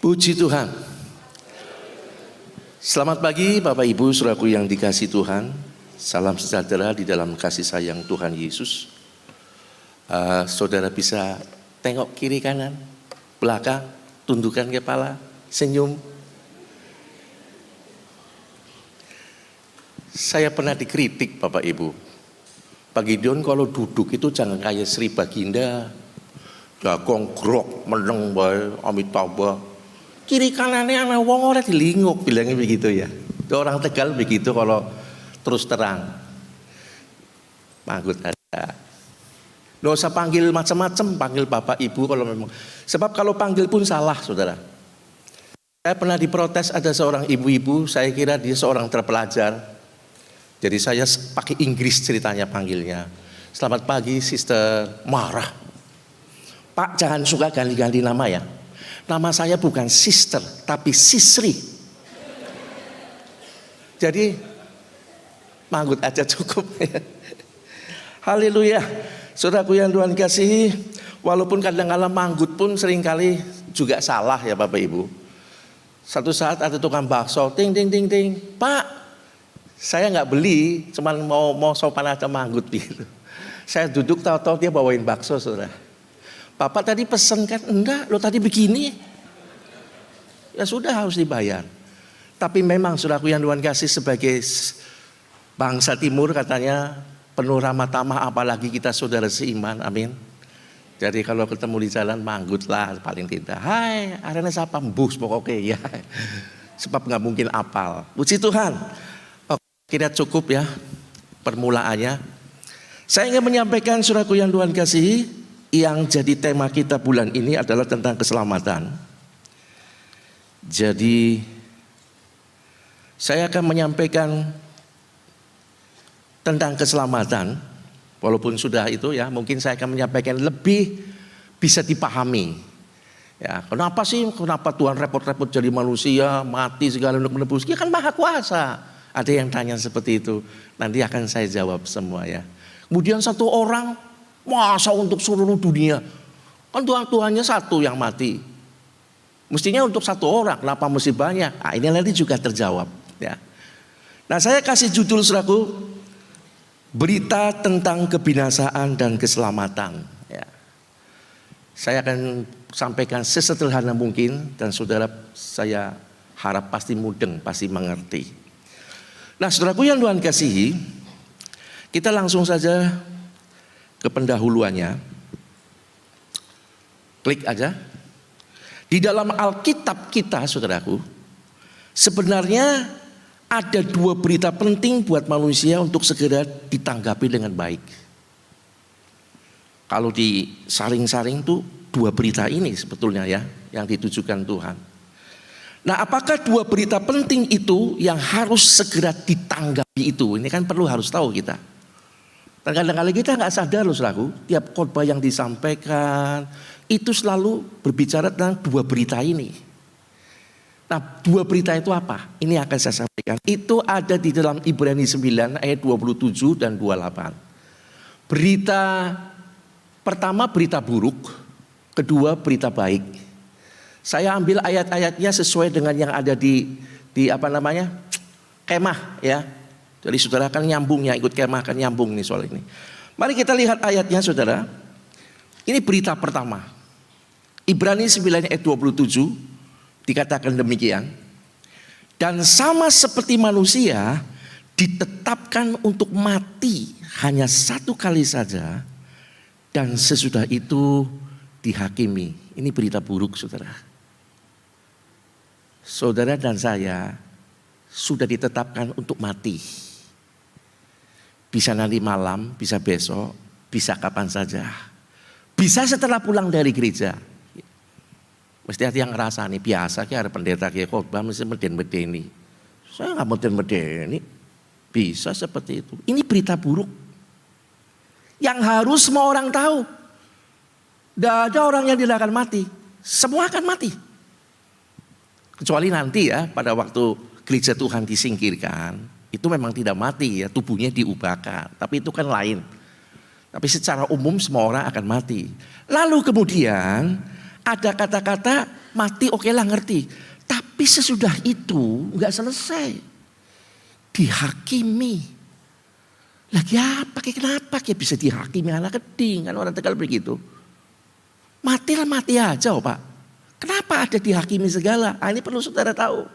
Puji Tuhan. Selamat pagi Bapak Ibu saudaraku yang dikasihi Tuhan. Salam sejahtera di dalam kasih sayang Tuhan Yesus. Saudara bisa tengok kiri kanan, belakang, tundukkan kepala, senyum. Saya pernah dikritik Bapak Ibu. Pak Gideon kalau duduk itu jangan kayak Sri Baginda, gagong grok meneng bae amitabha. Kiri kanannya anak wong ora dilinguk, bilangnya begitu ya. Orang Tegal begitu kalau terus terang. Manggut ada. Nggak usah panggil macam-macam, panggil Bapak Ibu kalau memang. Sebab kalau panggil pun salah, saudara. Saya pernah diprotes ada seorang ibu-ibu, saya kira dia seorang terpelajar. Jadi saya pakai Inggris ceritanya panggilnya. Selamat pagi, Sister. Marah. Pak, jangan suka ganti-ganti nama ya. Nama saya bukan Sister, tapi Sisri. Jadi manggut aja cukup. Haleluya. Saudaraku yang Tuhan kasihi, walaupun kadang-kadang manggut pun seringkali juga salah ya Bapak Ibu. Satu saat ada tukang bakso, ting ting ting ting. Pak, saya nggak beli, cuman mau sopan aja manggut gitu. Saya duduk tahu-tahu dia bawain bakso, saudara. Bapak tadi pesen kan? Enggak, lo tadi begini. Ya sudah harus dibayar. Tapi memang saudaraku yang Tuhan kasih sebagai bangsa timur katanya penuh ramah tamah apalagi kita saudara seiman, amin. Jadi kalau ketemu di jalan manggutlah paling tidak. Hai, arena siapa? Mbus pokoknya ya. Sebab nggak mungkin apal. Puji Tuhan. Oke, kira cukup ya permulaannya. Saya ingin menyampaikan saudaraku yang Tuhan kasihi, yang jadi tema kita bulan ini adalah tentang keselamatan. Jadi saya akan menyampaikan tentang keselamatan. Walaupun sudah itu ya, mungkin saya akan menyampaikan lebih bisa dipahami. Ya, kenapa Tuhan repot-repot jadi manusia, mati segala untuk menebus? Dia kan Maha Kuasa. Ada yang tanya seperti itu. Nanti akan saya jawab semua ya. Kemudian satu orang, masa untuk seluruh dunia? Kan Tuhannya satu yang mati. Mestinya untuk satu orang, kenapa mesti banyak? Nah, ini nanti juga terjawab ya. Nah, saya kasih judul saudaraku, berita tentang kebinasaan dan keselamatan ya. Saya akan sampaikan sesederhana mungkin dan saudara saya harap pasti mudeng, pasti mengerti. Nah, saudaraku yang Tuhan kasihi, kita langsung saja ke pendahuluannya. Klik aja. Di dalam Alkitab kita saudaraku, sebenarnya ada dua berita penting buat manusia untuk segera ditanggapi dengan baik. Kalau disaring-saring tuh dua berita ini sebetulnya ya yang ditujukan Tuhan. Nah, apakah dua berita penting itu yang harus segera ditanggapi itu? Ini kan perlu harus tahu kita. Dan kadang-kadang kita nggak sadar loh saudaraku, tiap khotbah yang disampaikan itu selalu berbicara tentang dua berita ini. Nah, dua berita itu apa? Ini akan saya sampaikan. Itu ada di dalam Ibrani 9 ayat 27 dan 28. Berita pertama berita buruk, kedua berita baik. Saya ambil ayat-ayatnya sesuai dengan yang ada di kemah ya. Jadi saudara kan nyambung ya, ikut kemah kan nyambung nih soal ini. Mari kita lihat ayatnya saudara. Ini berita pertama. Ibrani 9 ayat 27 dikatakan demikian. Dan sama seperti manusia ditetapkan untuk mati hanya satu kali saja. Dan sesudah itu dihakimi. Ini berita buruk saudara. Saudara dan saya sudah ditetapkan untuk mati. Bisa nanti malam, bisa besok, bisa kapan saja. Bisa setelah pulang dari gereja. Mesti ada yang ngerasa nih biasa kayak ada pendeta kayak khotbah mesti meden-medeni. Saya nggak meden-medeni. Bisa seperti itu. Ini berita buruk yang harus semua orang tahu. Tidak ada orang yang tidak akan mati. Semua akan mati. Kecuali nanti ya pada waktu gereja Tuhan disingkirkan. Itu memang tidak mati ya, tubuhnya diubahkan. Tapi itu kan lain. Tapi secara umum semua orang akan mati. Lalu kemudian ada kata-kata mati oke lah ngerti. Tapi sesudah itu nggak selesai. Dihakimi. Lagi apa? Kenapa dia bisa dihakimi anak keding? Kan orang Tegal begitu. Matilah mati aja Pak. Kenapa ada dihakimi segala? Ini perlu saudara tahu.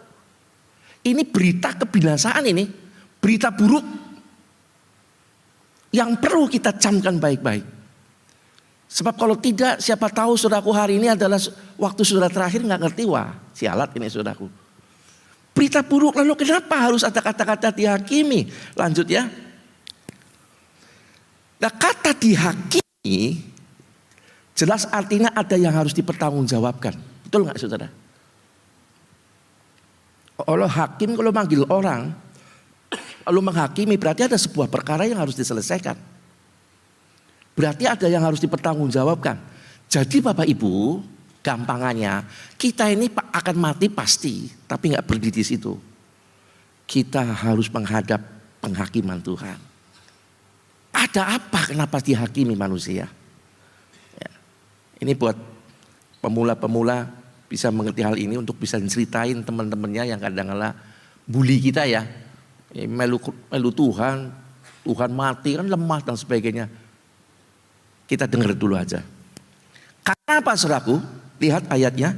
Ini berita kebinasaan ini. Berita buruk. Yang perlu kita camkan baik-baik. Sebab kalau tidak siapa tahu saudaraku hari ini adalah waktu saudara terakhir gak ngerti. Wah sialat ini saudaraku. Berita buruk lalu kenapa harus ada kata-kata dihakimi? Lanjut ya. Nah kata dihakimi jelas artinya ada yang harus dipertanggungjawabkan. Betul gak saudara? Kalau hakim kalau manggil orang lalu menghakimi berarti ada sebuah perkara yang harus diselesaikan. Berarti ada yang harus dipertanggungjawabkan. Jadi Bapak Ibu gampangannya kita ini akan mati pasti tapi gak berdiri di situ. Kita harus menghadap penghakiman Tuhan. Ada apa kenapa dihakimi manusia? Ya. Ini buat pemula-pemula bisa mengerti hal ini untuk bisa ceritain teman-temannya yang kadang-kadang bully kita ya. Melu Tuhan, Tuhan mati kan lemah dan sebagainya. Kita dengar dulu aja. Karena apa saudaraku? Lihat ayatnya.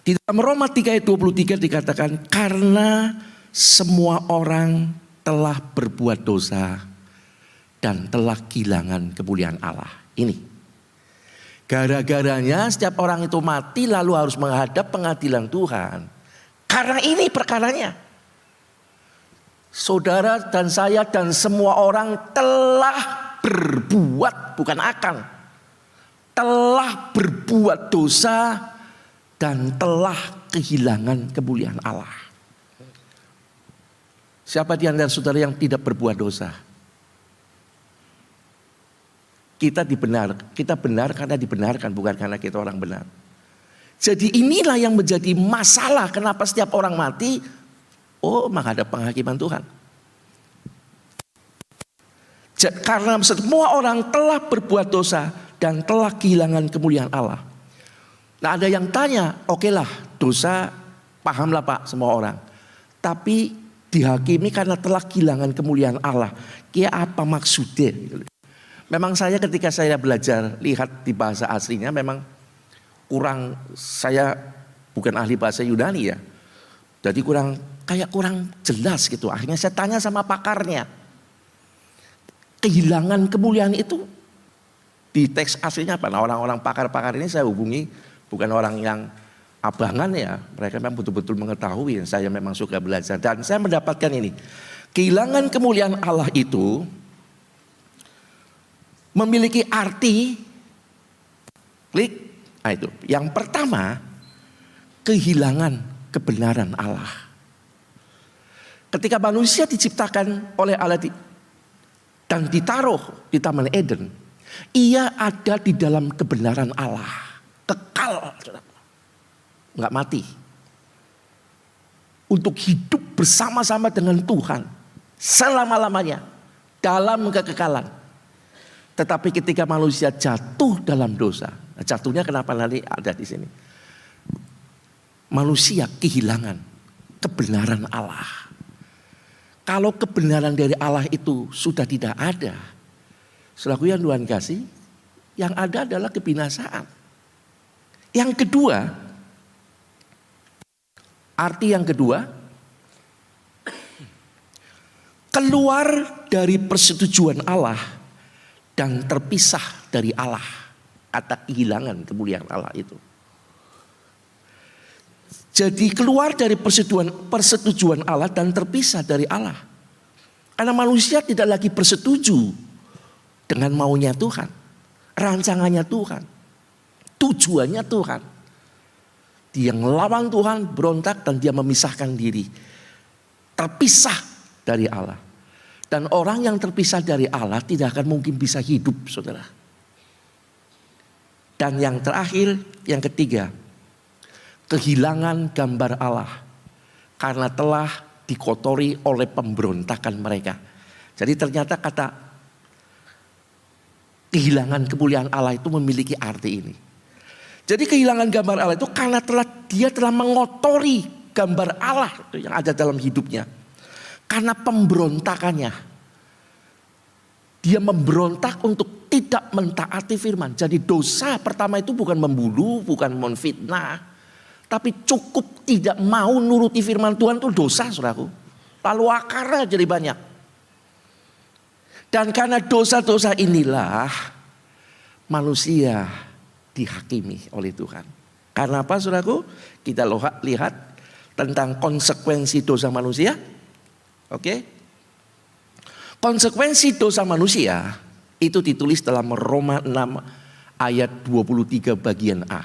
Di dalam Roma 3 ayat 23 dikatakan karena semua orang telah berbuat dosa dan telah kehilangan kemuliaan Allah. Ini. Gara-garanya setiap orang itu mati lalu harus menghadap pengadilan Tuhan. Karena ini perkaranya. Saudara dan saya dan semua orang telah berbuat, bukan akan. Telah berbuat dosa dan telah kehilangan kemuliaan Allah. Siapa di antara saudara yang tidak berbuat dosa? Kita benar karena dibenarkan, bukan karena kita orang benar. Jadi inilah yang menjadi masalah kenapa setiap orang mati, menghadap penghakiman Tuhan. Karena semua orang telah berbuat dosa dan telah kehilangan kemuliaan Allah. Nah ada yang tanya, okelah dosa pahamlah Pak semua orang. Tapi dihakimi karena telah kehilangan kemuliaan Allah. Kia apa maksudnya? Memang saya ketika saya belajar lihat di bahasa aslinya memang saya bukan ahli bahasa Yunani ya. Jadi kurang jelas gitu. Akhirnya saya tanya sama pakarnya. Kehilangan kemuliaan itu di teks aslinya apa? Nah orang-orang pakar-pakar ini saya hubungi bukan orang yang abangan ya, mereka memang betul-betul mengetahui. Saya memang suka belajar dan saya mendapatkan ini. Kehilangan kemuliaan Allah itu memiliki arti itu. Yang pertama, kehilangan kebenaran Allah. Ketika manusia diciptakan oleh Allah dan ditaruh di Taman Eden, ia ada di dalam kebenaran Allah, kekal. Nggak mati. Untuk hidup bersama-sama dengan Tuhan selama-lamanya dalam kekekalan. Tetapi ketika manusia jatuh dalam dosa, jatuhnya kenapa nanti ada di sini? Manusia kehilangan kebenaran Allah. Kalau kebenaran dari Allah itu sudah tidak ada, selaku yang Tuhan kasih, yang ada adalah kebinasaan. Yang kedua, arti yang kedua, keluar dari persetujuan Allah dan terpisah dari Allah. Kata kehilangan kemuliaan Allah itu. Jadi keluar dari persetujuan Allah dan terpisah dari Allah. Karena manusia tidak lagi bersetuju dengan maunya Tuhan. Rancangannya Tuhan. Tujuannya Tuhan. Dia ngelawan Tuhan, berontak dan dia memisahkan diri. Terpisah dari Allah. Dan orang yang terpisah dari Allah tidak akan mungkin bisa hidup, saudara. Dan yang terakhir, yang ketiga, kehilangan gambar Allah. Karena telah dikotori oleh pemberontakan mereka. Jadi ternyata kata kehilangan kemuliaan Allah itu memiliki arti ini. Jadi kehilangan gambar Allah itu karena dia telah mengotori gambar Allah yang ada dalam hidupnya. Karena pemberontakannya. Dia memberontak untuk tidak mentaati firman. Jadi dosa pertama itu bukan membunuh, bukan memfitnah. Tapi cukup tidak mau nuruti firman Tuhan itu dosa, saudaraku. Lalu akarnya jadi banyak. Dan karena dosa-dosa inilah manusia dihakimi oleh Tuhan. Karena apa, saudaraku? Kita lihat tentang konsekuensi dosa manusia. Oke? Konsekuensi dosa manusia itu ditulis dalam Roma 6 ayat 23 bagian A.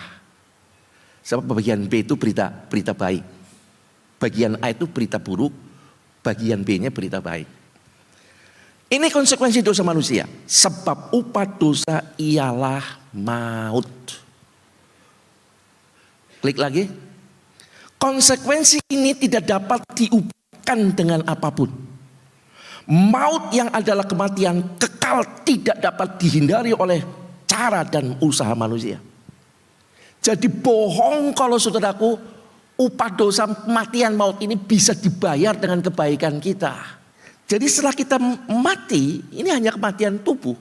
Sebab bagian B itu berita baik. Bagian A itu berita buruk. Bagian B-nya berita baik. Ini konsekuensi dosa manusia. Sebab upah dosa ialah maut. Klik lagi. Konsekuensi ini tidak dapat diubahkan dengan apapun. Maut yang adalah kematian kekal tidak dapat dihindari oleh cara dan usaha manusia. Jadi bohong kalau saudaraku upah dosa kematian maut ini bisa dibayar dengan kebaikan kita. Jadi setelah kita mati, ini hanya kematian tubuh.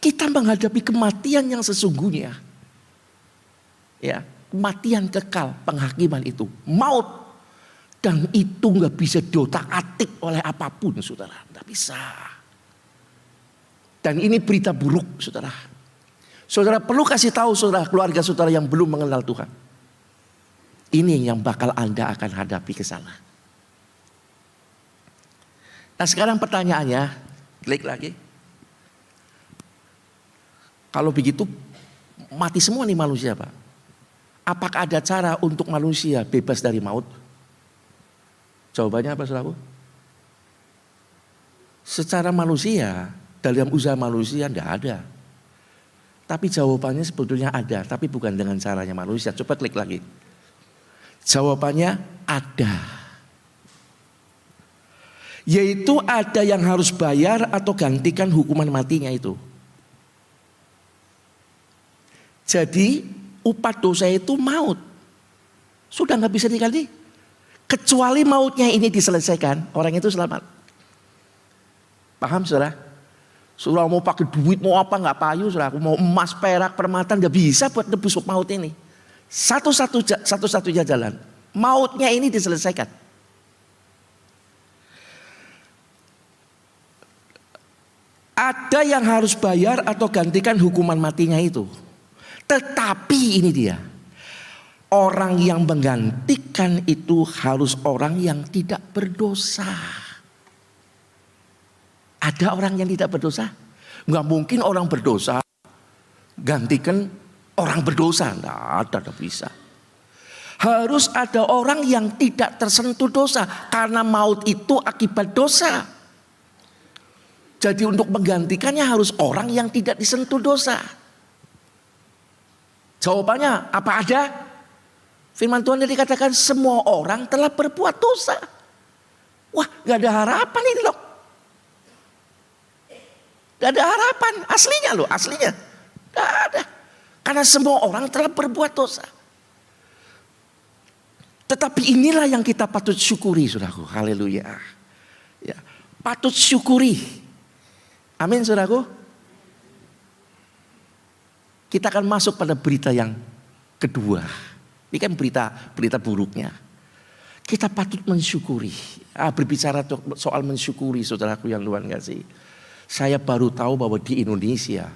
Kita menghadapi kematian yang sesungguhnya. Ya, kematian kekal, penghakiman itu, maut. Dan itu nggak bisa diotak-atik oleh apapun, saudara. Nggak bisa. Dan ini berita buruk, saudara. Saudara perlu kasih tahu saudara, keluarga saudara yang belum mengenal Tuhan. Ini yang bakal Anda akan hadapi ke sana. Nah sekarang pertanyaannya, klik lagi. Kalau begitu mati semua nih manusia, Pak. Apakah ada cara untuk manusia bebas dari maut? Jawabannya apa, saudaraku? Secara manusia, dalam usaha manusia tidak ada. Tapi jawabannya sebetulnya ada, tapi bukan dengan caranya manusia. Coba klik lagi. Jawabannya ada. Yaitu ada yang harus bayar atau gantikan hukuman matinya itu. Jadi upah dosa itu maut. Sudah nggak bisa diganti. Kecuali mautnya ini diselesaikan, orang itu selamat. Paham saudara? Saudara mau pakai duit mau apa nggak payu, saudara. Mau emas, perak, permata nggak bisa buat nebus maut ini. Satu-satunya jalan, mautnya ini diselesaikan. Ada yang harus bayar atau gantikan hukuman matinya itu. Tetapi ini dia. Orang yang menggantikan itu harus orang yang tidak berdosa. Ada orang yang tidak berdosa? Nggak mungkin orang berdosa gantikan orang berdosa. Nggak bisa. Harus ada orang yang tidak tersentuh dosa. Karena maut itu akibat dosa. Jadi untuk menggantikannya harus orang yang tidak disentuh dosa. Jawabannya apa ada? Firman Tuhan yang dikatakan semua orang telah berbuat dosa. Wah, gak ada harapan ini loh. Gak ada harapan, aslinya loh, aslinya. Gak ada. Karena semua orang telah berbuat dosa. Tetapi inilah yang kita patut syukuri, saudaraku. Haleluya. Ya, patut syukuri. Amin, saudaraku. Kita akan masuk pada berita yang kedua. Ini kan berita buruknya. Kita patut mensyukuri. Berbicara soal mensyukuri, saudaraku yang luar kasih. Saya baru tahu bahwa di Indonesia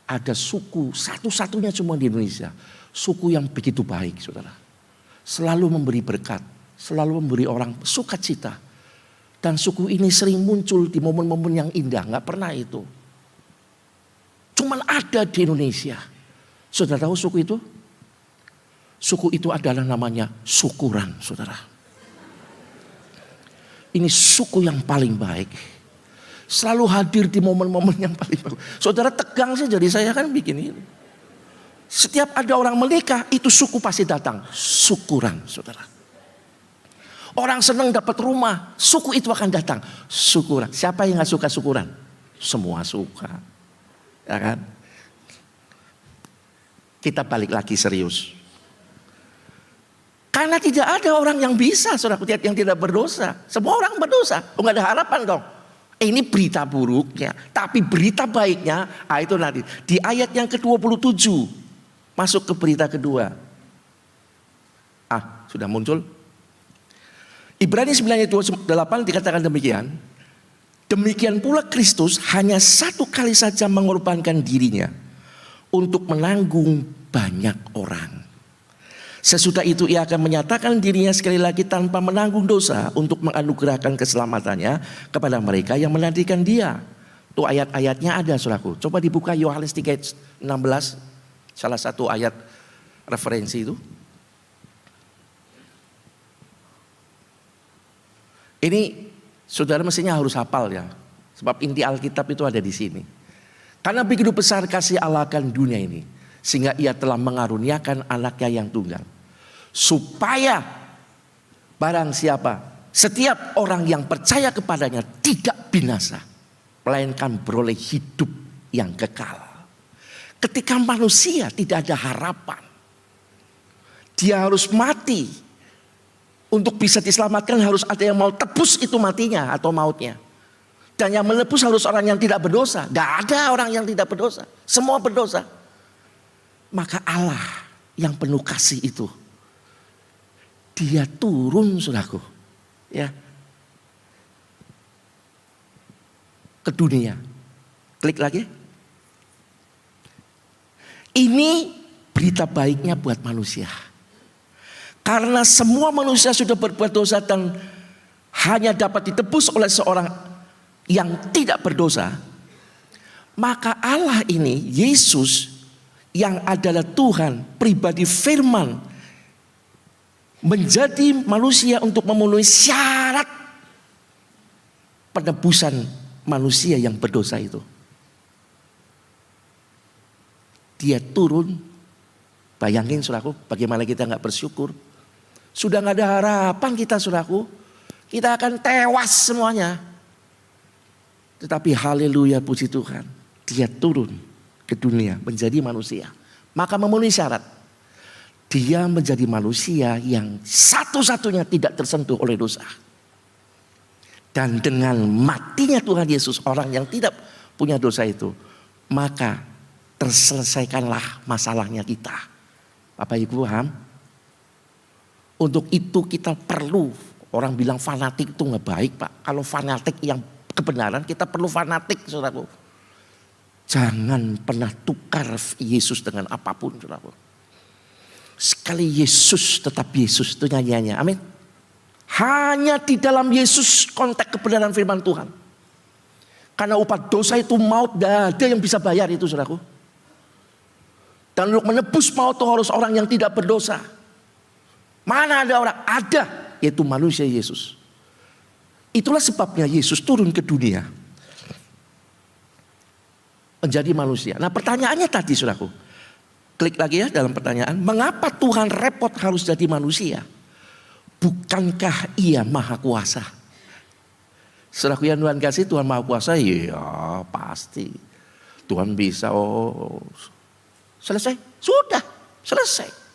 ada suku satu-satunya cuma di Indonesia, suku yang begitu baik, saudara. Selalu memberi berkat, selalu memberi orang sukacita. Dan suku ini sering muncul di momen-momen yang indah, nggak pernah itu. Cuman ada di Indonesia. Saudara tahu suku itu? Suku itu adalah namanya syukuran, saudara. Ini suku yang paling baik. Selalu hadir di momen-momen yang paling baik. Saudara tegang sih jadi saya kan bikin ini. Setiap ada orang menikah itu suku pasti datang. Syukuran, saudara. Orang senang dapat rumah, suku itu akan datang. Syukuran. Siapa yang gak suka syukuran? Semua suka. Ya kan? Kita balik lagi serius. Karena tidak ada orang yang bisa, saudaraku, yang tidak berdosa. Semua orang berdosa. Enggak ada harapan dong. Ini berita buruknya. Tapi berita baiknya, itu nanti. Di ayat yang ke-27. Masuk ke berita kedua. Sudah muncul. Ibrani 9 ayat 28 dikatakan demikian. Demikian pula Kristus hanya satu kali saja mengorbankan dirinya untuk menanggung banyak orang. Sesudah itu ia akan menyatakan dirinya sekali lagi tanpa menanggung dosa untuk menganugerahkan keselamatannya kepada mereka yang menantikan dia. Tuh ayat-ayatnya ada, saudaraku. Coba dibuka Yohanes 3:16, salah satu ayat referensi itu. Ini saudara mestinya harus hafal ya. Sebab inti Alkitab itu ada di sini. Karena begitu besar kasih Allah akan dunia ini, sehingga ia telah mengaruniakan anaknya yang tunggal. Supaya barang siapa, setiap orang yang percaya kepadanya tidak binasa, melainkan beroleh hidup yang kekal. Ketika manusia tidak ada harapan, dia harus mati. Untuk bisa diselamatkan harus ada yang mau tebus itu matinya atau mautnya. Dan yang menebus harus orang yang tidak berdosa. Tidak ada orang yang tidak berdosa. Semua berdosa. Maka Allah yang penuh kasih itu, dia turun, saudaraku, ya, ke dunia. Klik lagi. Ini berita baiknya buat manusia. Karena semua manusia sudah berbuat dosa dan hanya dapat ditebus oleh seorang yang tidak berdosa. Maka Allah ini, Yesus yang adalah Tuhan, pribadi firman, menjadi manusia untuk memenuhi syarat penebusan manusia yang berdosa itu. Dia turun. Bayangin, saudaraku, bagaimana kita gak bersyukur. Sudah gak ada harapan kita, saudaraku. Kita akan tewas semuanya. Tetapi haleluya, puji Tuhan, dia turun ke dunia menjadi manusia. Maka memenuhi syarat. Dia menjadi manusia yang satu-satunya tidak tersentuh oleh dosa. Dan dengan matinya Tuhan Yesus, orang yang tidak punya dosa itu, maka terselesaikanlah masalahnya kita. Bapak Ibu paham? Untuk itu kita perlu, orang bilang fanatik itu nggak baik, Pak. Kalau fanatik yang kebenaran, kita perlu fanatik, saudaraku. Jangan pernah tukar Yesus dengan apapun, saudaraku. Sekali Yesus tetap Yesus, itu nyanyiannya, amin. Hanya di dalam Yesus konteks kebenaran firman Tuhan. Karena upah dosa itu maut, tidak ada yang bisa bayar itu, saudaraku. Dan untuk menebus maut itu harus orang yang tidak berdosa. Mana ada orang? Ada, yaitu manusia Yesus. Itulah sebabnya Yesus turun ke dunia menjadi manusia. Nah, pertanyaannya tadi, saudaraku, klik lagi ya dalam pertanyaan. Mengapa Tuhan repot harus jadi manusia? Bukankah ia maha kuasa? Saudaraku yang Tuhan kasih, Tuhan maha kuasa? Iya pasti. Tuhan bisa, selesai. Sudah, selesai.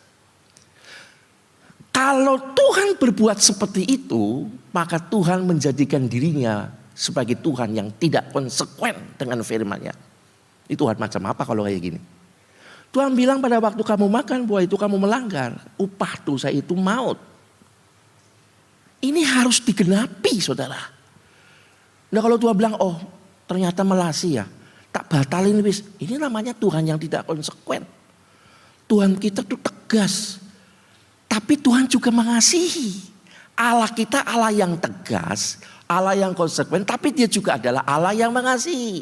Kalau Tuhan berbuat seperti itu, maka Tuhan menjadikan dirinya sebagai Tuhan yang tidak konsekuen dengan firman-Nya. Itu Tuhan macam apa kalau kayak gini? Tuhan bilang pada waktu kamu makan buah itu kamu melanggar. Upah dosa itu maut. Ini harus digenapi, saudara. Nah kalau Tuhan bilang, oh ternyata melasi ya, tak batalin wis. Ini namanya Tuhan yang tidak konsekuen. Tuhan kita tuh tegas. Tapi Tuhan juga mengasihi. Allah kita Allah yang tegas, Allah yang konsekuen, tapi dia juga adalah Allah yang mengasihi.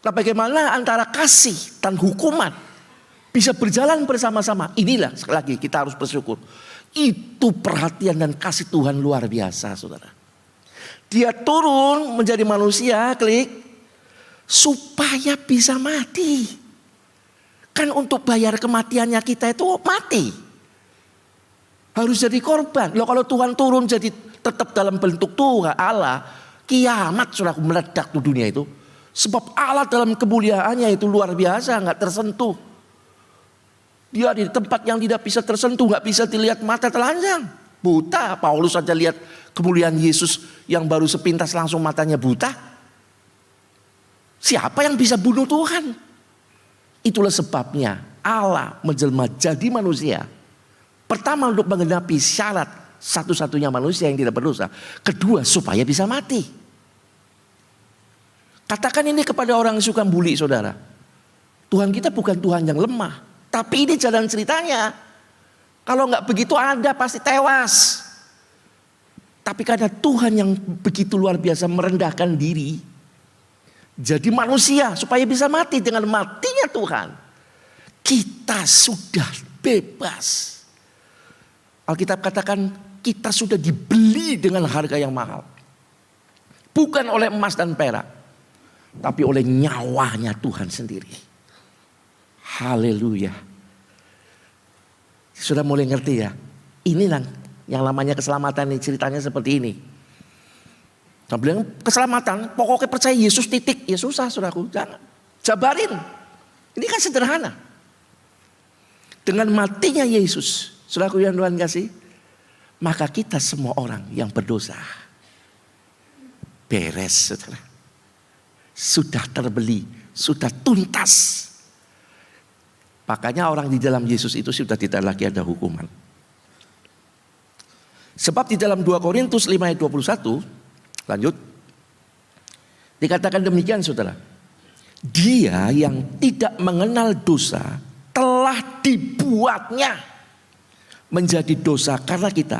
Nah bagaimana antara kasih dan hukuman bisa berjalan bersama-sama? Inilah sekali lagi kita harus bersyukur. Itu perhatian dan kasih Tuhan luar biasa, saudara. Dia turun menjadi manusia, klik, supaya bisa mati. Kan untuk bayar kematiannya kita itu mati. Harus jadi korban. Loh kalau Tuhan turun jadi tetap dalam bentuk Tuhan Allah, kiamat sudah meledak di dunia itu. Sebab Allah dalam kemuliaannya itu luar biasa, nggak tersentuh. Dia di tempat yang tidak bisa tersentuh, nggak bisa dilihat mata telanjang. Buta, Paulus saja lihat kemuliaan Yesus yang baru sepintas langsung matanya buta. Siapa yang bisa bunuh Tuhan? Itulah sebabnya Allah menjelma jadi manusia. Pertama untuk menggenapi syarat satu-satunya manusia yang tidak berdosa. Kedua supaya bisa mati. Katakan ini kepada orang yang suka bully saudara. Tuhan kita bukan Tuhan yang lemah. Tapi ini jalan ceritanya. Kalau nggak begitu Anda pasti tewas. Tapi karena Tuhan yang begitu luar biasa merendahkan diri. Jadi manusia supaya bisa mati dengan matinya Tuhan. Kita sudah bebas. Alkitab katakan kita sudah dibeli dengan harga yang mahal. Bukan oleh emas dan perak. Tapi oleh nyawanya Tuhan sendiri. Haleluya. Sudah mulai ngerti ya. Inilah yang namanya keselamatan ini, ceritanya seperti ini. Saya bilang keselamatan pokoknya percaya Yesus titik. Ya susah saudaraku, jangan. Jabarin. Ini kan sederhana. Dengan matinya Yesus, saudaraku yang Tuhan kasih, maka kita semua orang yang berdosa beres saudara. Sudah terbeli, sudah tuntas. Makanya orang di dalam Yesus itu sudah tidak lagi ada hukuman. Sebab di dalam 2 Korintus 5 ayat 21, lanjut. Dikatakan demikian saudara. Dia yang tidak mengenal dosa telah dibuatnya menjadi dosa karena kita.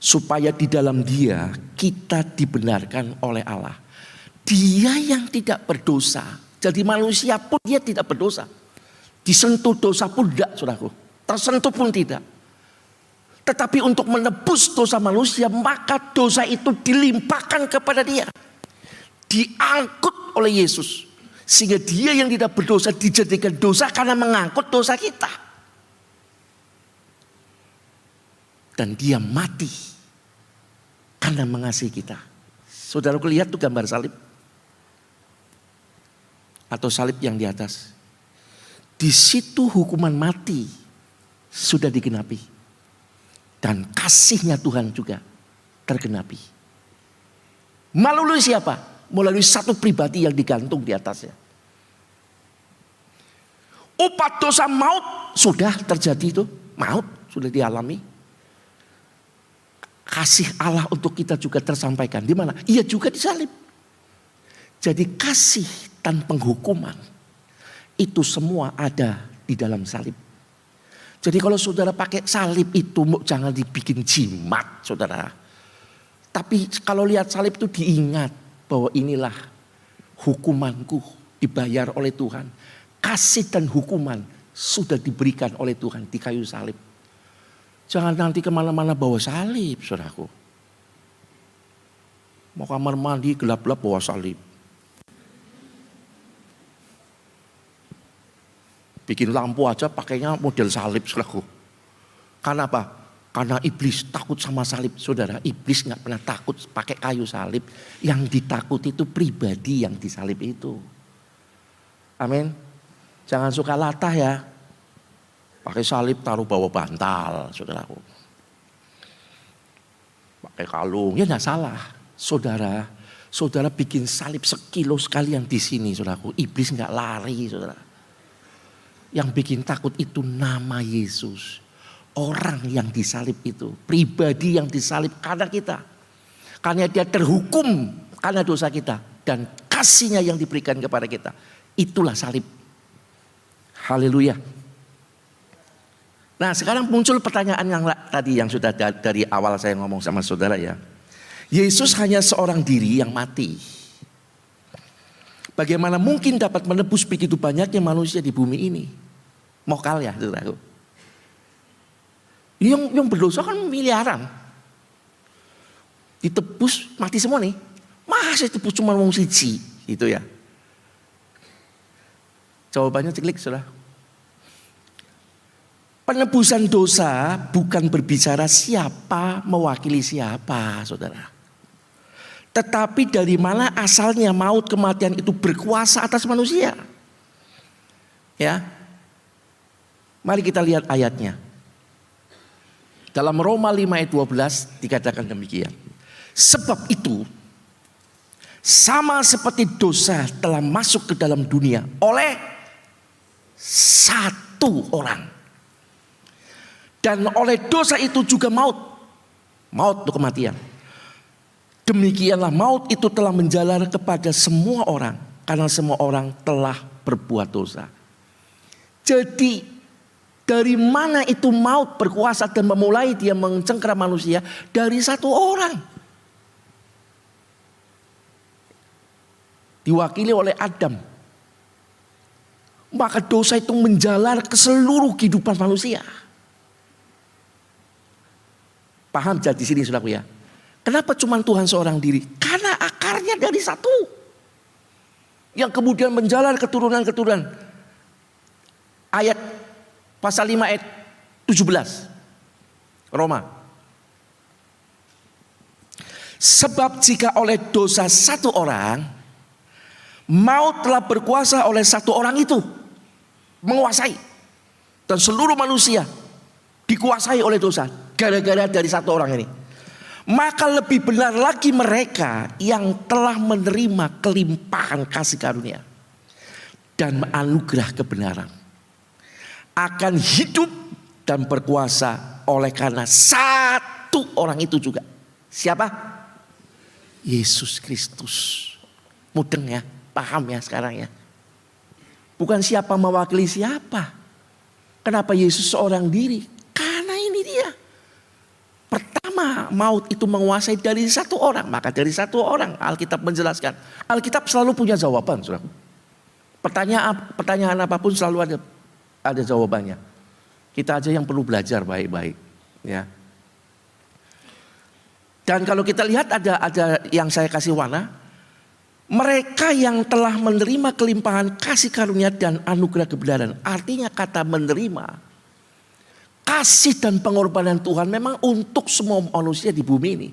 Supaya di dalam dia kita dibenarkan oleh Allah. Dia yang tidak berdosa. Jadi manusia pun dia tidak berdosa. Disentuh dosa pun tidak saudaraku. Tersentuh pun tidak. Tetapi untuk menebus dosa manusia, maka dosa itu dilimpahkan kepada dia. Diangkut oleh Yesus. Sehingga dia yang tidak berdosa dijadikan dosa karena mengangkut dosa kita. Dan dia mati karena mengasihi kita. Saudaraku lihat tuh gambar salib. Atau salib yang di atas. Di situ hukuman mati sudah digenapi. Dan kasihnya Tuhan juga tergenapi. Melalui siapa? Melalui satu pribadi yang digantung di atasnya. Upah dosa maut sudah terjadi itu. Maut sudah dialami. Kasih Allah untuk kita juga tersampaikan. Di mana? Ia juga disalib. Jadi kasih dan penghukuman itu semua ada di dalam salib. Jadi kalau saudara pakai salib itu jangan dibikin jimat saudara. Tapi kalau lihat salib itu diingat bahwa inilah hukumanku dibayar oleh Tuhan. Kasih dan hukuman sudah diberikan oleh Tuhan di kayu salib. Jangan nanti kemana-mana bawa salib saudaraku. Mau kamar mandi gelap-gelap bawa salib. Bikin lampu aja pakainya model salib saudaraku. Karena apa? Karena iblis takut sama salib saudara. Iblis gak pernah takut pakai kayu salib. Yang ditakuti itu pribadi yang disalib itu. Amin. Jangan suka latah ya. Pakai salib taruh bawa bantal saudaraku. Pakai kalung ya gak salah. Saudara bikin salib sekilo sekalian di sini saudaraku. Iblis gak lari saudara. Yang bikin takut itu nama Yesus. Orang yang disalib itu. Pribadi yang disalib karena kita. Karena dia terhukum karena dosa kita. Dan kasihnya yang diberikan kepada kita. Itulah salib. Haleluya. Nah sekarang muncul pertanyaan yang tadi yang sudah dari awal saya ngomong sama saudara ya. Yesus hanya seorang diri yang mati. Bagaimana mungkin dapat menebus begitu banyaknya manusia di bumi ini? Mokal ya saudaraku. Yang berdosa kan miliaran. Ditebus mati semua nih. Masa ditebus cuma wong siji gitu ya. Jawabannya ciklik saudara. Penebusan dosa bukan berbicara siapa mewakili siapa saudara. Tetapi dari mana asalnya maut kematian itu berkuasa atas manusia? Ya. Mari kita lihat ayatnya. Dalam Roma 5 ayat 12 dikatakan demikian. Sebab itu sama seperti dosa telah masuk ke dalam dunia oleh satu orang. Dan oleh dosa itu juga maut. Maut itu kematian. Demikianlah maut itu telah menjalar kepada semua orang. Karena semua orang telah berbuat dosa. Jadi dari mana itu maut berkuasa dan memulai dia mencengkeram manusia? Dari satu orang. Diwakili oleh Adam. Maka dosa itu menjalar ke seluruh kehidupan manusia. Paham jadi di sini saudaraku ya? Kenapa cuma Tuhan seorang diri? Karena akarnya dari satu. Yang kemudian menjalar keturunan-keturunan. Ayat pasal 5 ayat 17. Roma. Sebab jika oleh dosa satu orang, maut telah berkuasa oleh satu orang itu. Menguasai. Dan seluruh manusia dikuasai oleh dosa. Gara-gara dari satu orang ini. Maka lebih benar lagi mereka yang telah menerima kelimpahan kasih karunia. Dan anugerah kebenaran. Akan hidup dan berkuasa oleh karena satu orang itu juga. Siapa? Yesus Kristus. Mudeng ya. Paham ya sekarang ya. Bukan siapa mewakili siapa. Kenapa Yesus seorang diri? Karena ini dia. Pertama maut itu menguasai dari satu orang. Maka dari satu orang Alkitab menjelaskan. Alkitab selalu punya jawaban. Saudara. Pertanyaan apapun selalu ada jawabannya. Kita aja yang perlu belajar baik-baik. Ya. Dan kalau kita lihat ada yang saya kasih warna. Mereka yang telah menerima kelimpahan kasih karunia dan anugerah kebenaran. Artinya kata menerima. Kasih dan pengorbanan Tuhan memang untuk semua manusia di bumi ini.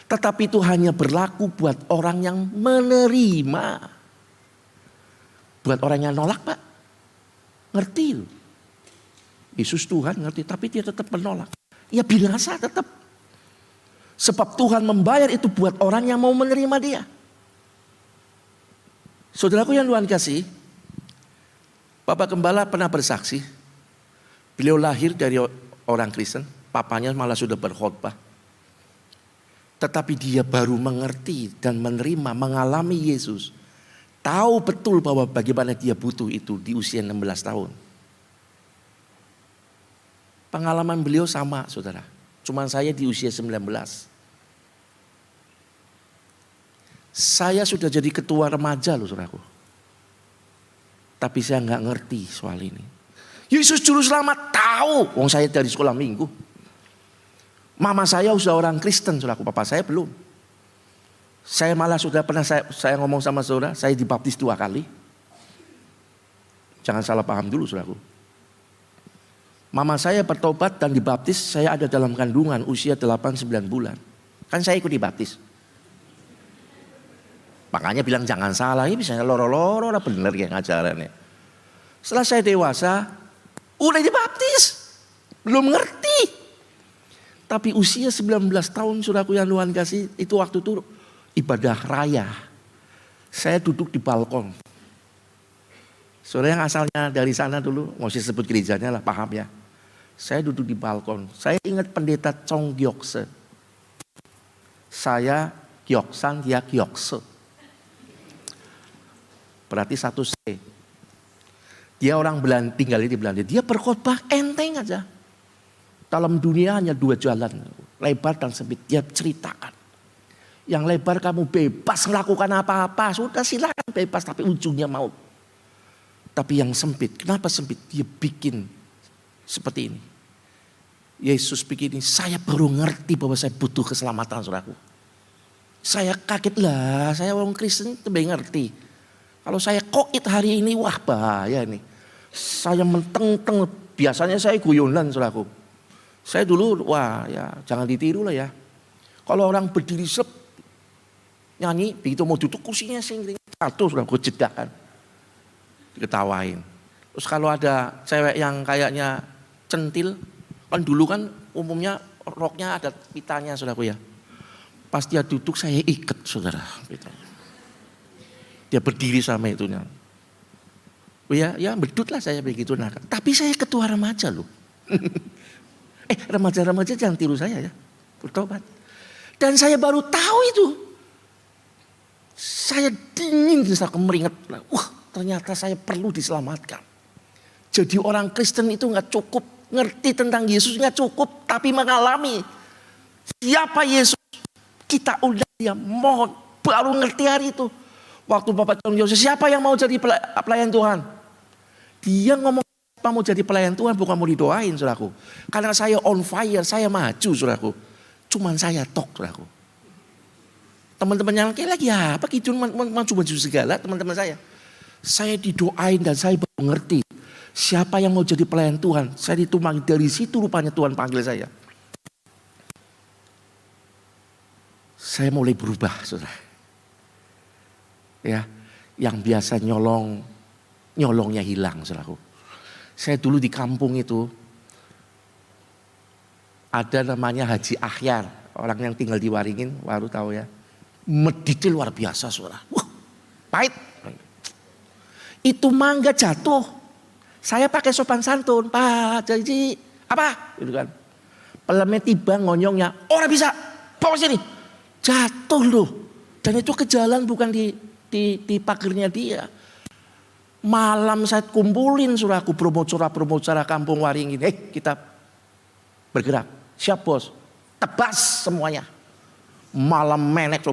Tetapi itu hanya berlaku buat orang yang menerima. Buat orang yang nolak Pak. Ngerti. Yesus Tuhan ngerti tapi dia tetap menolak. Ya binasa tetap. Sebab Tuhan membayar itu buat orang yang mau menerima dia. Saudaraku yang Tuhan kasih, Bapak Gembala pernah bersaksi, beliau lahir dari orang Kristen, papanya malah sudah berkhotbah. Tetapi dia baru mengerti dan menerima, mengalami Yesus. Tahu betul bahwa bagaimana dia butuh itu di usia 16 tahun. Pengalaman beliau sama saudara, cuman saya di usia 19. Saya sudah jadi ketua remaja loh saudaraku. Tapi saya nggak ngerti soal ini. Yesus juru selamat tahu. Wong saya dari sekolah minggu. Mama saya sudah orang Kristen saudaraku. Papa saya belum. Saya malah sudah pernah saya ngomong sama saudara. Saya dibaptis 2 kali. Jangan salah paham dulu saudaraku. Mama saya bertobat dan dibaptis. Saya ada dalam kandungan usia 8-9 bulan. Kan saya ikut dibaptis. Makanya bilang jangan salah, ini bisa loro-loro lah bener ya ngajarannya. Setelah saya dewasa, udah dibaptis, belum ngerti. Tapi usia 19 tahun saudaraku yang Tuhan kasih, itu waktu itu ibadah raya. Saya duduk di balkon. Saudara yang asalnya dari sana dulu, nggak usah sebut gerejanya lah, paham ya. Saya duduk di balkon, saya ingat pendeta Chong Gyokse. Saya Gyoksan, dia Gyokse. Berarti satu C. Dia orang Belanda, tinggal di Belanda. Dia berkhotbah enteng aja. Dalam dunia hanya 2 jalan. Lebar dan sempit. Dia ceritakan. Yang lebar kamu bebas melakukan apa-apa. Sudah silakan bebas. Tapi ujungnya maut. Tapi yang sempit. Kenapa sempit? Dia bikin seperti ini. Yesus bikin ini. Saya baru ngerti bahwa saya butuh keselamatan saudaraku. Saya kaget lah. Saya orang Kristen itu ngerti. Kalau saya koit hari ini, wah bahaya nih. Saya menteng-teng, biasanya saya guyonan saudaraku. Saya dulu, wah ya jangan ditiru lah ya. Kalau orang berdiri nyanyi, begitu mau duduk kursinya sing jatuh, saudaraku, jedakan. Diketawain. Terus kalau ada cewek yang kayaknya centil, kan dulu kan umumnya roknya ada pitanya, saudaraku ya. Pas dia duduk saya ikat, saudara. Dia berdiri sama itunya. Ya bedut lah saya begitu. Nah, tapi saya ketua remaja loh. Remaja-remaja jangan tiru saya ya. Bertobat. Dan saya baru tahu itu. Saya dingin, saya kemeringat. Wah, ternyata saya perlu diselamatkan. Jadi orang Kristen itu nggak cukup ngerti tentang Yesus, nggak cukup, tapi mengalami siapa Yesus. Kita undang dia, mohon, baru ngerti hari itu. Waktu Bapak John Yosef, siapa yang mau jadi pelayan Tuhan? Dia ngomong apa mau jadi pelayan Tuhan, bukan mau didoain, saudaraku. Karena saya on fire, saya maju, saudaraku. Cuman saya tok, saudaraku. Teman-teman yang kayak lagi apa gitu, maju-maju segala, teman-teman saya. Saya didoain dan saya baru ngerti. Siapa yang mau jadi pelayan Tuhan? Saya ditumpangi, dari situ rupanya Tuhan panggil saya. Saya mulai berubah, saudara. Ya, yang biasa nyolongnya hilang, saudaraku. Saya dulu di kampung itu ada namanya Haji Ahyar, orang yang tinggal di Waringin, baru tahu ya. Meditnya luar biasa, saudara. Wah, pahit. Itu mangga jatuh. Saya pakai sopan santun, Pak Haji, apa? Gitu kan. Pelemnya tiba ngonyongnya, orang bisa, bawa sini. Jatuh loh. Dan itu ke jalan bukan di pagernya dia. Malam saya kumpulin suraku promotora kampung Waringin. Kita bergerak. Siap bos. Tebas semuanya. Malam menek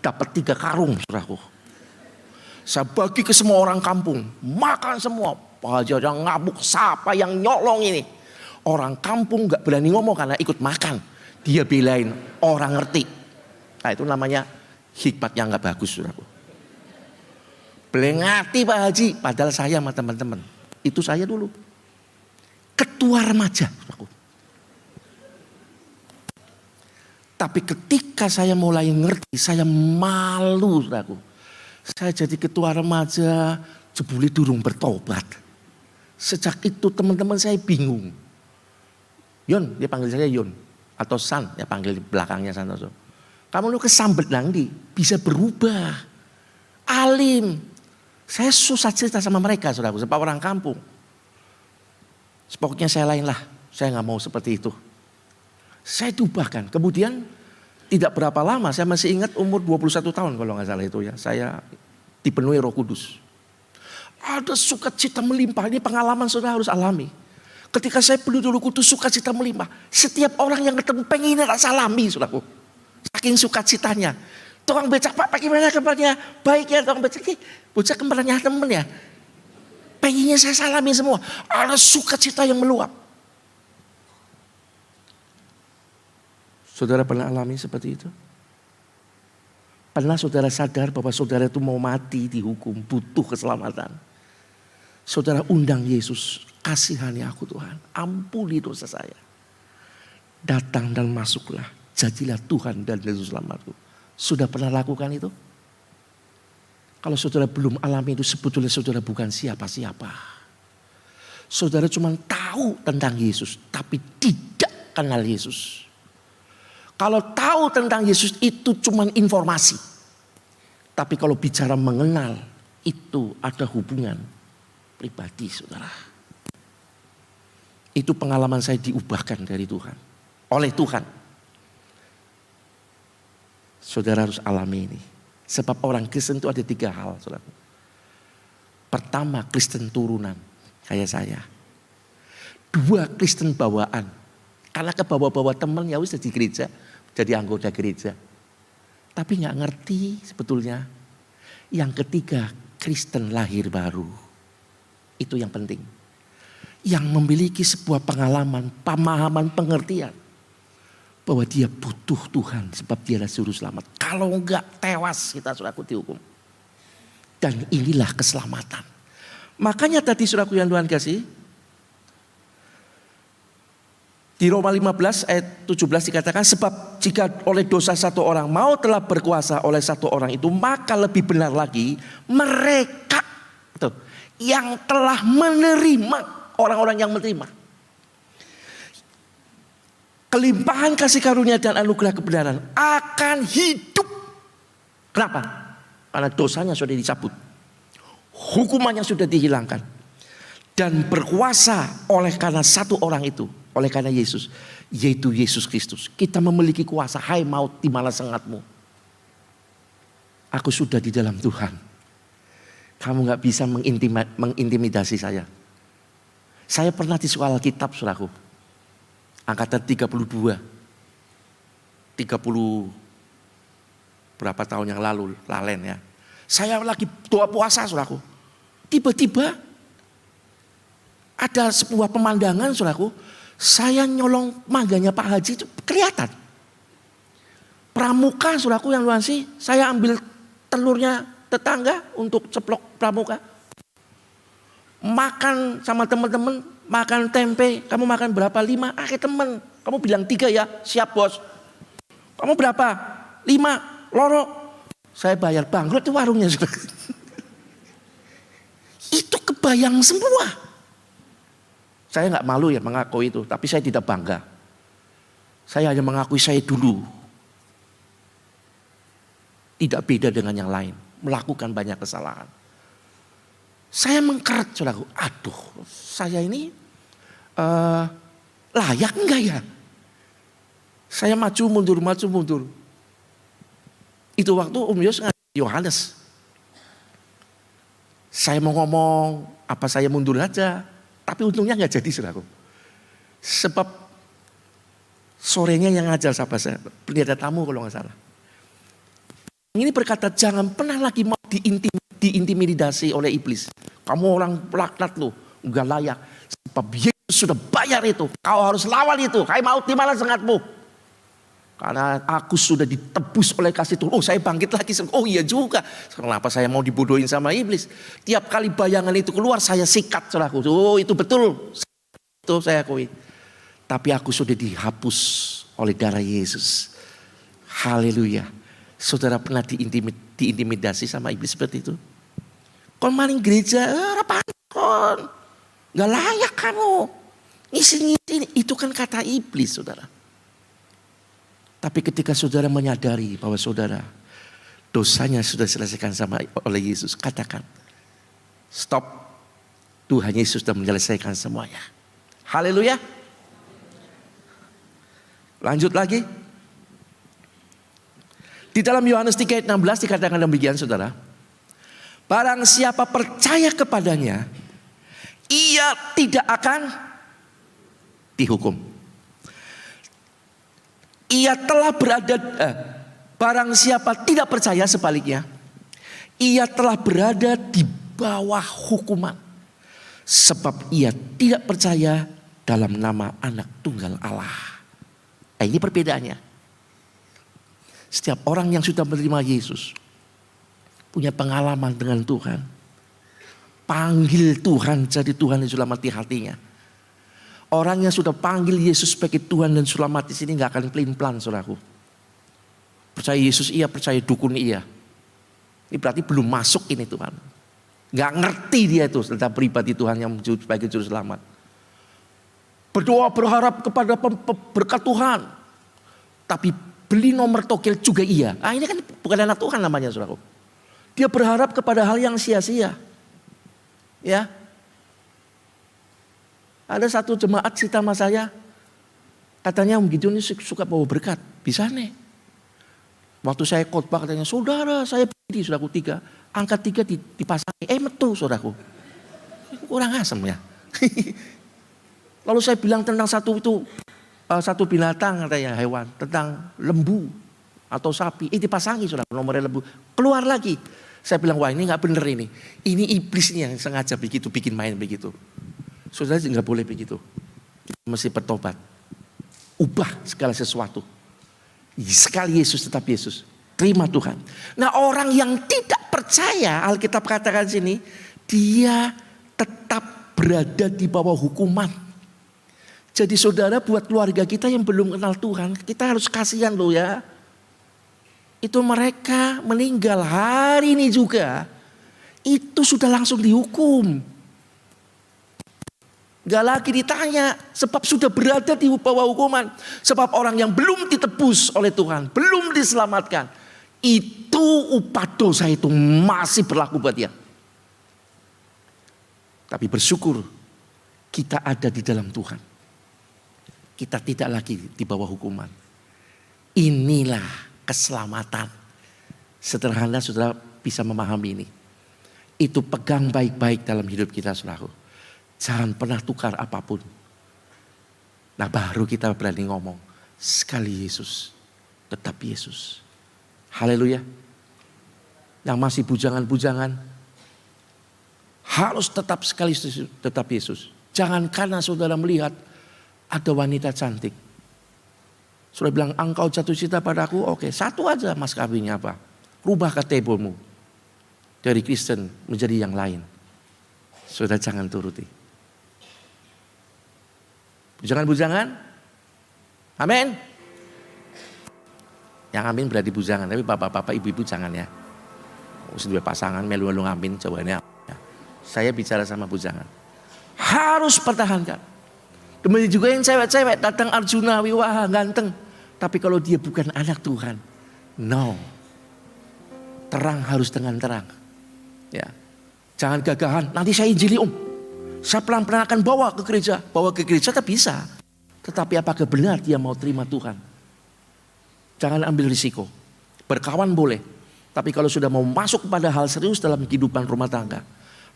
dapat 3 karung suraku. Saya bagi ke semua orang kampung. Makan semua. Pak Haji yang ngabuk. Siapa yang nyolong ini? Orang kampung gak berani ngomong karena ikut makan. Dia belain. Orang ngerti. Nah itu namanya hikmat yang gak bagus, saudaraku. Belengati Pak Haji, padahal saya sama teman-teman. Itu saya dulu. Ketua remaja, saudaraku. Tapi ketika saya mulai ngerti, saya malu, saudaraku. Saya jadi ketua remaja, jebule durung bertobat. Sejak itu teman-teman saya bingung. Yon, dia panggil saya Yon. Atau San, dia panggil di belakangnya Santoso. Kamu lu kesambet nangdi, bisa berubah. Alim. Saya susah cerita sama mereka, saudaraku, sebab orang kampung. Pokoknya saya lain lah, saya gak mau seperti itu. Saya diubahkan. Kemudian tidak berapa lama, saya masih ingat umur 21 tahun kalau gak salah itu ya. Saya dipenuhi Roh Kudus. Ada sukacita melimpah, ini pengalaman saudara harus alami. Ketika saya penuh Roh Kudus, sukacita melimpah. Setiap orang yang ketemu pengen tak salami, saudaraku. Saking sukacitanya. Tukang becak, Pak, bagaimana kabarnya? Baik ya, tukang becak. Bocah kembarannya temen ya. Pengennya saya salami semua. Ada sukacita yang meluap. Saudara pernah alami seperti itu? Pernah saudara sadar bahwa saudara itu mau mati dihukum, butuh keselamatan. Saudara undang Yesus, kasihani aku Tuhan, ampuni dosa saya. Datang dan masuklah, jadilah Tuhan dan Juru Selamatku. Sudah pernah lakukan itu? Kalau saudara belum alami itu, sebetulnya saudara bukan siapa-siapa. Saudara cuma tahu tentang Yesus, tapi tidak kenal Yesus. Kalau tahu tentang Yesus itu cuma informasi. Tapi kalau bicara mengenal, itu ada hubungan pribadi, saudara. Itu pengalaman saya diubahkan dari Tuhan. Oleh Tuhan. Saudara harus alami ini. Sebab orang Kristen itu ada 3 hal, saudara. Pertama, Kristen turunan, kayak saya. 2, Kristen bawaan. Karena ke bawah-bawah teman ya wis di gereja, jadi anggota gereja. Tapi gak ngerti sebetulnya. Yang ketiga, Kristen lahir baru. Itu yang penting. Yang memiliki sebuah pengalaman, pemahaman, pengertian. Bahwa dia butuh Tuhan sebab dia adalah Juru Selamat. Kalau enggak tewas kita saudaraku dihukum. Dan inilah keselamatan. Makanya tadi saudaraku yang Tuhan kasih. Di Roma 15 ayat 17 dikatakan, sebab jika oleh dosa satu orang maut telah berkuasa oleh satu orang itu, maka lebih benar lagi mereka yang telah menerima, orang-orang yang menerima kelimpahan kasih karunia dan anugerah kebenaran akan hidup. Kenapa? Karena dosanya sudah dicabut, hukumannya sudah dihilangkan, dan berkuasa oleh karena satu orang itu, oleh karena Yesus, yaitu Yesus Kristus. Kita memiliki kuasa. Hai maut, di mana sengatmu? Aku sudah di dalam Tuhan. Kamu gak bisa mengintimidasi saya. Saya pernah di sekolah Alkitab, saudaraku. Angkatan 32. 30 berapa tahun yang lalu, lalen ya. Saya lagi doa puasa, saudaraku. Tiba-tiba ada sebuah pemandangan, saudaraku. Saya nyolong mangganya Pak Haji itu kelihatan. Pramuka, saudaraku, yang luar sih. Saya ambil telurnya tetangga untuk ceplok pramuka. Makan sama teman-teman, makan tempe. Kamu makan berapa? 5. Teman, kamu bilang 3 ya, siap bos. Kamu berapa? 5. Loro. Saya bayar, bangkrut tuh warungnya. Itu kebayang semua. Saya nggak malu ya mengakui itu, tapi saya tidak bangga. Saya hanya mengakui saya dulu tidak beda dengan yang lain, melakukan banyak kesalahan. Saya mengkeret, saudaraku. Aduh, saya ini layak enggak ya? Saya maju mundur. Itu waktu Yos ngajar Yohanes. Saya mau ngomong apa saya mundur aja, tapi untungnya nggak jadi, saudaraku. Sebab sorenya yang ngajar siapa saya? Pendeta tamu kalau nggak salah. Ini berkata jangan pernah lagi mau diintimidasi oleh iblis. Kamu orang laknat lu, nggak layak. Sebab Yesus sudah bayar itu. Kau harus lawan itu. Hai maut, di mana sengatmu? Karena aku sudah ditebus oleh kasih Tuhan. Oh, saya bangkit lagi. Oh iya juga. Kenapa saya mau dibodohin sama iblis? Tiap kali bayangan itu keluar saya sikat, saudaraku. Oh itu betul. Itu saya akui. Tapi aku sudah dihapus oleh darah Yesus. Haleluya. Saudara pernah diintimidasi sama iblis seperti itu? Kon maling gereja, apaan kon? Gak layak kamu. Ngisi-ngisi, itu kan kata iblis, saudara. Tapi ketika saudara menyadari bahwa saudara dosanya sudah diselesaikan oleh Yesus, katakan, stop. Tuhan Yesus sudah menyelesaikan semuanya. Haleluya. Lanjut lagi. Di dalam Yohanes 3 ayat 16 dikatakan demikian, saudara. Barang siapa percaya kepadanya, ia tidak akan dihukum. Ia telah berada, barang siapa tidak percaya sebaliknya, ia telah berada di bawah hukuman. Sebab ia tidak percaya dalam nama anak tunggal Allah. Ini perbedaannya. Setiap orang yang sudah menerima Yesus punya pengalaman dengan Tuhan. Panggil Tuhan jadi Tuhan dan Selamat hatinya. Orang yang sudah panggil Yesus sebagai Tuhan dan Selamat di sini nggak akan pelin-pelan, saudaraku. Percaya Yesus iya, percaya dukun iya. Ini berarti belum masuk ini Tuhan. Nggak ngerti dia itu tentang pribadi Tuhan yang sebagai Juru Selamat. Berdoa berharap kepada berkat Tuhan, tapi beli nomor togel juga iya. Ini kan bukan anak Tuhan namanya, saudaraku. Dia berharap kepada hal yang sia-sia. Ya. Ada satu jemaat cerita sama saya. Katanya Om Gideon ini suka bawa berkat. Bisa nih. Waktu saya khotbah katanya, saudara saya berdiri, saudaraku 3. Angka 3 dipasangi. Metu, saudaraku. Kurang asem ya. Lalu saya bilang tentang satu binatang katanya, hewan, tentang lembu atau sapi, dipasangi saudara, nomornya lembu, keluar lagi. Saya bilang wah ini nggak bener ini iblisnya yang sengaja begitu, bikin main begitu. Saudara nggak boleh begitu, mesti bertobat, ubah segala sesuatu. Sekali Yesus tetap Yesus, terima Tuhan. Nah orang yang tidak percaya, Alkitab katakan sini, dia tetap berada di bawah hukuman. Jadi saudara, buat keluarga kita yang belum kenal Tuhan, kita harus kasihan loh ya. Itu mereka meninggal hari ini juga, itu sudah langsung dihukum. Gak lagi ditanya, sebab sudah berada di bawah hukuman. Sebab orang yang belum ditebus oleh Tuhan, belum diselamatkan, itu upah dosa itu masih berlaku buat dia. Tapi bersyukur kita ada di dalam Tuhan. Kita tidak lagi di bawah hukuman. Inilah keselamatan. Sederhana saudara bisa memahami ini. Itu pegang baik-baik dalam hidup kita saudara. Jangan pernah tukar apapun. Nah baru kita berani ngomong. Sekali Yesus, tetap Yesus. Haleluya. Yang masih bujangan-bujangan, harus tetap sekali tetap Yesus. Jangan karena saudara melihat ada wanita cantik. Saudara bilang engkau jatuh cinta padaku, oke, satu aja mas kawinnya apa? Rubah KTP-mu dari Kristen menjadi yang lain. Saudara jangan turuti. Bujangan-bujangan, amin. Yang amin berarti bujangan, tapi bapak-bapak, ibu-ibu jangan ya. Sudah pasangan melu-melu ngamin, cobaannya. Saya bicara sama bujangan. Harus pertahankan. Demikian juga yang cewek-cewek datang Arjuna, wah ganteng. Tapi kalau dia bukan anak Tuhan, no. Terang harus dengan terang. Ya. Jangan gagahan, nanti saya injili om. Saya pelan-pelan akan bawa ke gereja. Bawa ke gereja tak bisa. Tetapi apakah benar dia mau terima Tuhan? Jangan ambil risiko. Berkawan boleh. Tapi kalau sudah mau masuk pada hal serius dalam kehidupan rumah tangga,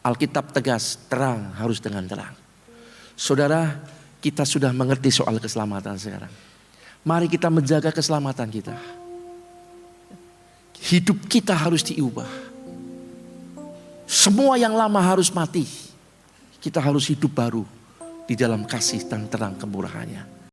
Alkitab tegas, terang harus dengan terang. Saudara, kita sudah mengerti soal keselamatan sekarang. Mari kita menjaga keselamatan kita. Hidup kita harus diubah. Semua yang lama harus mati. Kita harus hidup baru di dalam kasih dan terang kemurahannya.